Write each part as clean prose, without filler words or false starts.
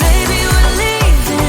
Baby, we're leaving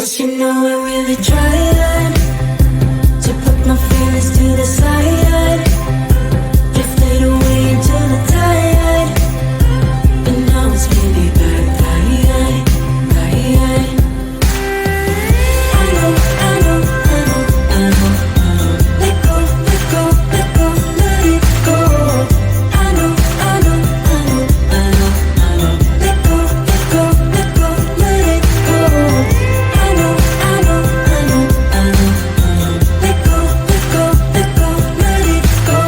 'Cause you know I really tried to put my feelings to the side, drifted away into the tide, but now it's really bad. I know, I know, I know, I know, I know. Let go, let go, let go, let it go. I know, I know, I know, I know, I know. Let go, let go, let go, let it go. I know, I know, I know, I know, I know. Let go, let go, let go, let it go.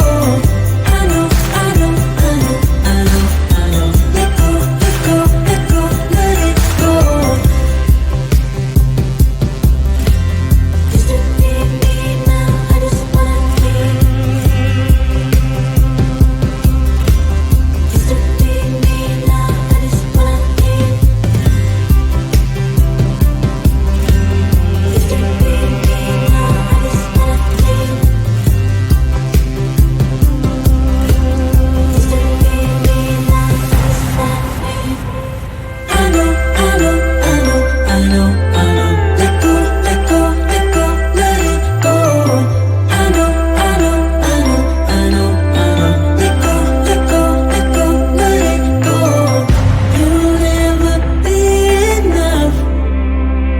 I know, I know, I know, I know, I know. Let go, let go, let go, let it go. Used to be me, now I just wanna leave. Used to be me, now I just wanna leave. Used to be me, now I just wanna leave. Used to be me, now I just wanna leave. I know, I know, I know, I know, I know. Let go, let go, let go, let it go. I know, I know, I know, I know, I know. Let go, let go, let go, let it go. You'll never be enough.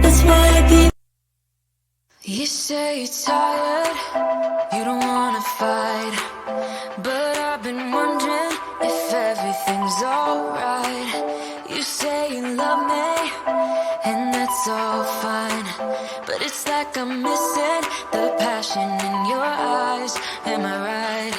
That's why I keep. You say you're tired, you don't wanna fight, but I've been wondering if everything's alright. You say you love me, and that's all fine, but it's like I'm missing the passion in your eyes. Am I right?